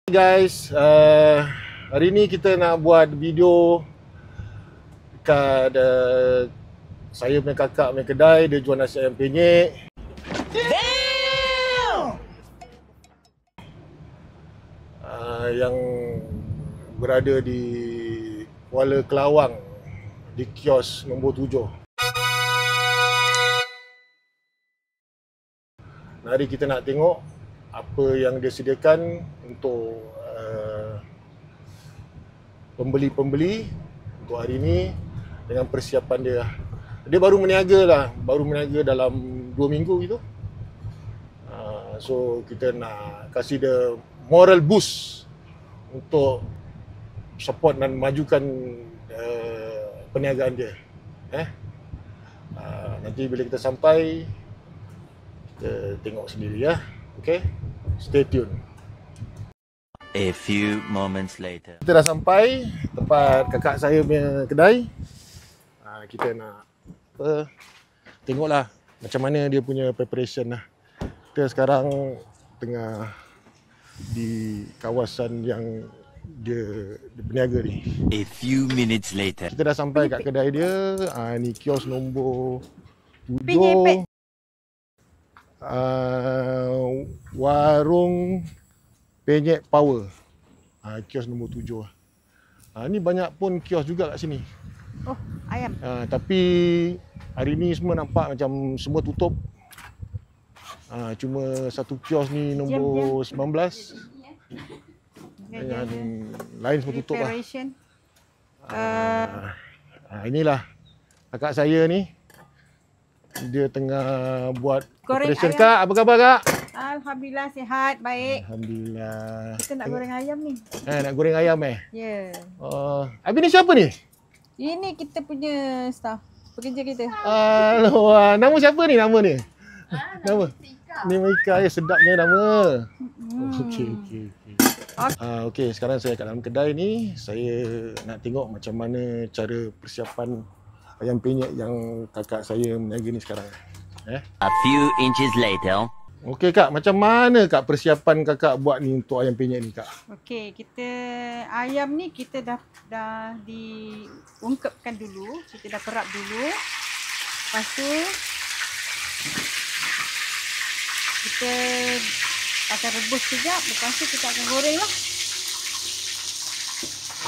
Guys, hari ni kita nak buat video dekat saya punya kakak punya kedai. Dia jual nasi ayam penyet. Yang berada di Kuala Kelawang, di kios nombor 7. Mari kita nak tengok apa yang dia sediakan untuk pembeli-pembeli untuk hari ni dengan persiapan dia. Dia baru meniaga dalam 2 minggu gitu. So kita nak kasih dia moral boost untuk support dan majukan perniagaan dia. Nanti bila kita sampai, kita tengok sendiri ya. Okay, stay tune. A few moments later. Kita dah sampai tempat kakak saya punya kedai. Kita nak tengoklah macam mana dia punya preparation lah. Kita sekarang tengah di kawasan yang dia berniaga ni. A few minutes later. Kita dah sampai kat kedai dia. Ni kios nombor 7. Warung Penyet Power. Kios nombor 7. Ni banyak pun kios juga kat sini. Oh, ayam. Tapi hari ni semua nampak macam semua tutup. Cuma satu kios ni nombor 19. Yang lain semua tutup lah. Inilah kakak saya ni. Dia tengah buat operation. Kak, apa khabar kak? Alhamdulillah sihat, baik. Alhamdulillah. Kita nak goreng ayam ni. Nak goreng ayam Ya. Habis ni siapa ni? Ini kita punya staff, pekerja kita. Nama siapa ni nama ni? Nama? Nama Ika. Sedapnya nama. Okey, sekarang saya kat dalam kedai ni. Saya nak tengok macam mana cara persiapan ayam penyet yang kakak saya meniaga ni sekarang. A few inches later. Okey kak, macam mana kak persiapan kakak buat ni untuk ayam penyet ni kak? Okey, ayam ni kita dah diungkepkan dulu, kita dah perap dulu. Lepas tu kita akan rebus sekejap, lepas tu kita akan goreng lah.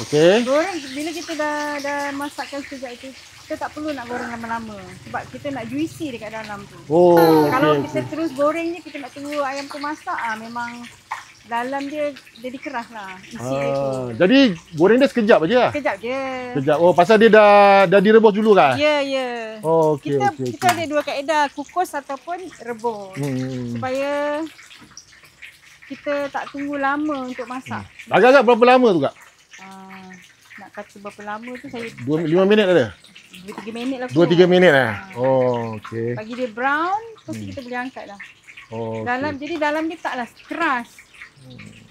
Okey. Goreng bila kita dah masakkan sekejap itu, kita tak perlu nak goreng lama-lama sebab kita nak juicy dekat dalam tu. Kalau kita terus goreng je, kita nak tunggu ayam tu masak, memang dalam dia jadi keras lah isi dia tu. Jadi goreng dia sekejap aje lah? Sekejap je. Sekejap. Pasal dia dah direbus dulu kan? Ya. Kita ada dua kaedah, kukus ataupun rebus. Supaya kita tak tunggu lama untuk masak. Agak-agak berapa lama tu kak? Nak kata berapa lama tu saya 5 minit ada? 2-3 minit lah. 2-3 minit okey. Bagi dia brown, terus kita boleh angkat lah. Jadi dalam dia taklah keras.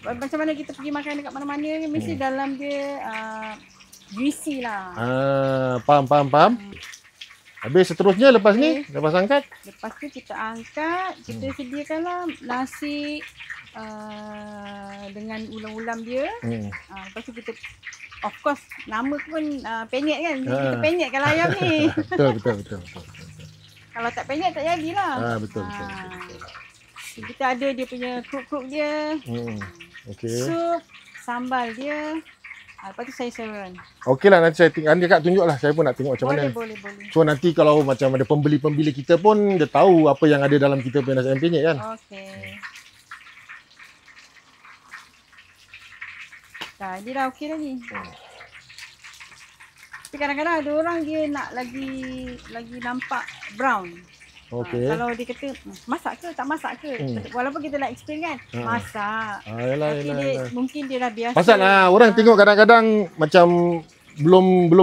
Macam mana kita pergi makan dekat mana-mana ni, mesti dalam dia juicy lah. Faham. Habis seterusnya lepas ni, lepas angkat? Lepas tu kita angkat, kita sediakanlah nasi dengan ulam-ulam dia. Lepas tu kita, of course, nama pun penyet kan. Kita penyetkan ayam ni. Betul. Kalau tak penyet tak jadilah. Betul. Kita ada dia punya kruk-kruk dia. Sup, sambal dia. Lepas tu saya serve. Okeylah, nanti kak tunjuklah. Saya pun nak tengok macam mana. Boleh. So nanti kalau macam ada pembeli-pembeli kita pun, dia tahu apa yang ada dalam kita punya nasi ayam penyet kan. Okey. Dia dah okey dah ni. Tapi kadang-kadang ada orang dia nak lagi nampak brown. Kalau dia kata masak ke tak masak ke, walaupun kita nak explain kan, masak. Tapi mungkin dia dah biasa. Pasal orang tengok kadang-kadang macam belum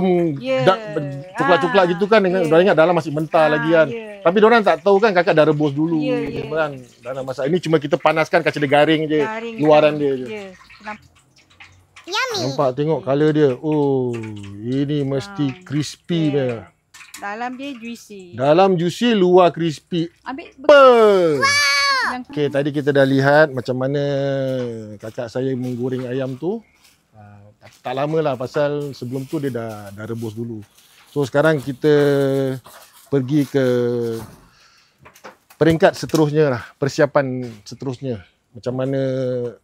coklat-coklat gitu kan, dah ingat dalam masih mentah lagi kan. Tapi diorang tak tahu kan kakak dah rebus dulu kan dalam masak. Ini cuma kita panaskan kaca dia garing je, luaran dia je. Yummy. Nampak tengok color dia. Ini mesti crispy dia. Dalam dia juicy. Dalam juicy, luar crispy. Wow. Okey, tadi kita dah lihat macam mana kakak saya menggoreng ayam tu. Tak lama lah pasal sebelum tu dia dah rebus dulu. So sekarang kita pergi ke peringkat seterusnya lah, persiapan seterusnya. Macam mana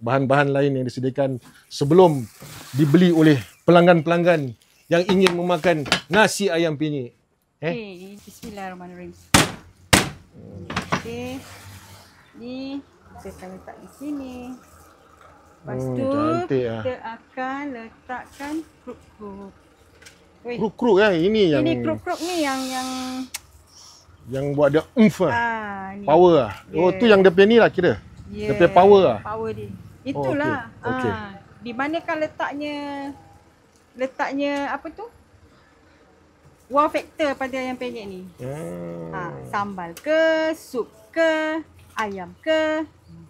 bahan-bahan lain yang disediakan sebelum dibeli oleh pelanggan-pelanggan yang ingin memakan nasi ayam penyet. Okey, bismillahirrahmanirrahim. Okey. Ni kita letak di sini. Lepas tu kita akan letakkan kruk-kruk. Kruk-kruk ini yang kruk-kruk ni yang buat dia umf ni. Power lah. Oh tu yang dia punya ni lah kira. Dia punya power lah. Power dia. Itulah. Okay. Di manakah letaknya apa tu? Wow factor pada ayam penyet ni. Sambal ke, sup ke, ayam ke,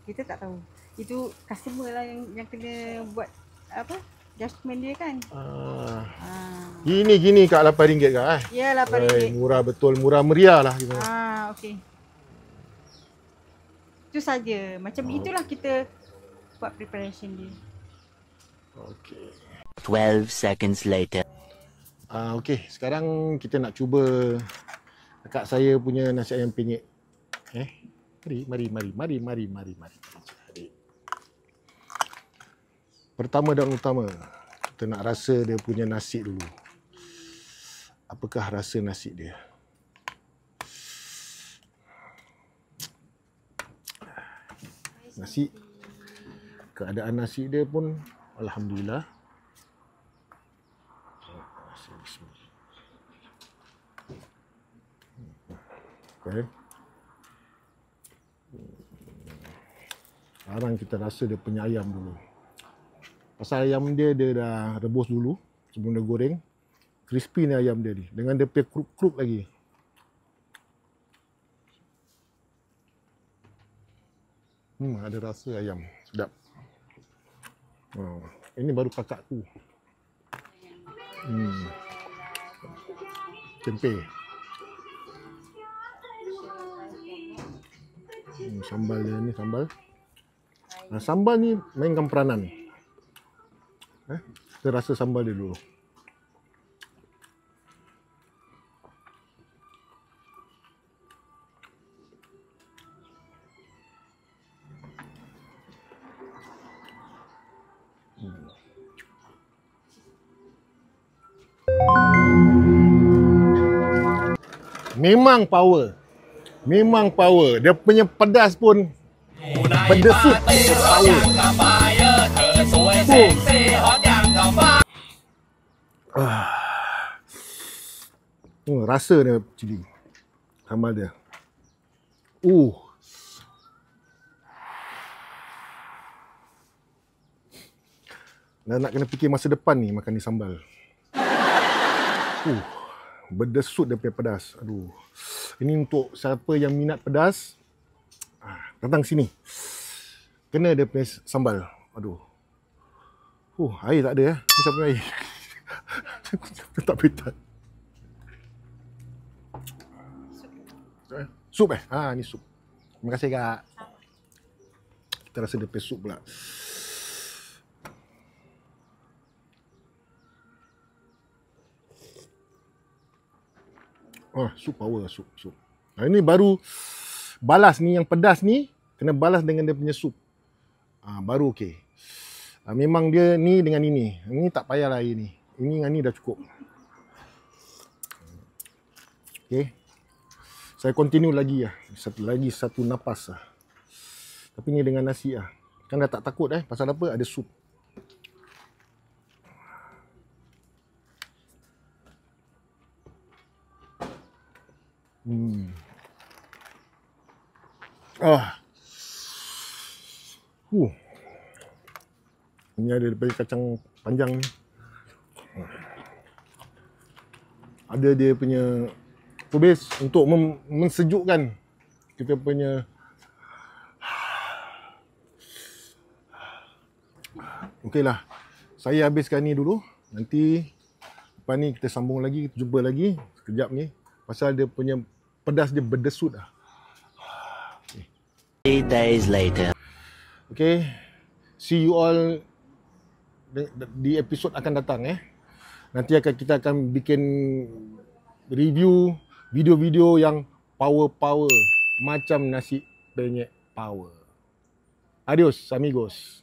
kita tak tahu. Itu customer lah yang kena buat apa? Judgement dia kan. Gini kat RM8 kak Ya, RM8. Murah betul, murah meriah lah gitu. Okey. Itu saja. Macam itulah kita buat preparation dia. Okey. 12 seconds later. Okey, sekarang kita nak cuba kakak saya punya nasi ayam penyet. Mari. Pertama dan utama, kita nak rasa dia punya nasi dulu. Apakah rasa nasi dia? Nasi, keadaan nasi dia pun alhamdulillah. Okay. Sekarang kita rasa dia punya ayam dulu. Pasal ayam dia dah rebus dulu sebelum dia goreng. Crispy ni ayam dia ni. Dengan dia punya kruk-kruk lagi. Ada rasa ayam. Sedap. Ini baru kakakku. Tempe. Sambal dia ni, sambal. Sambal ni mainkan peranan. Kita rasa sambal dia dulu. Memang power. Memang power. Dia punya pedas pun berdesut power. Rasa dia cili. Sambal dia. Dah nak kena fikir masa depan ni makan ni sambal. Berdesut dia punya pedas. Aduh. Ini untuk siapa yang minat pedas, datang sini. Kena dia punya sambal. Aduh. Air tak ada Ni siapa air? Petak-petak. Sup ni sup. Terima kasih kak. Kita rasa dia punya sup pula. Sup power, sup. Ini baru balas ni, yang pedas ni kena balas dengan dia punya sup. Baru okey. Memang dia ni dengan ini. Ini tak payahlah air ni. Ini dengan ni dah cukup. Okey. Saya continue lagi satu napas . Tapi ni dengan nasi . Kan dah tak takut pasal apa? Ada sup. Ini ada daripada kacang panjang ni. Ada dia punya kubis untuk mensejukkan kita punya. Okeylah. Saya habiskan ni dulu. Nanti lepas ni kita sambung lagi, kita jumpa lagi sekejap ni. Pasal dia punya pedas dia berdesut . 3 days later. Okay, see you all di episod akan datang Nanti kita akan bikin review video-video yang power macam nasi penyet power. Adios amigos.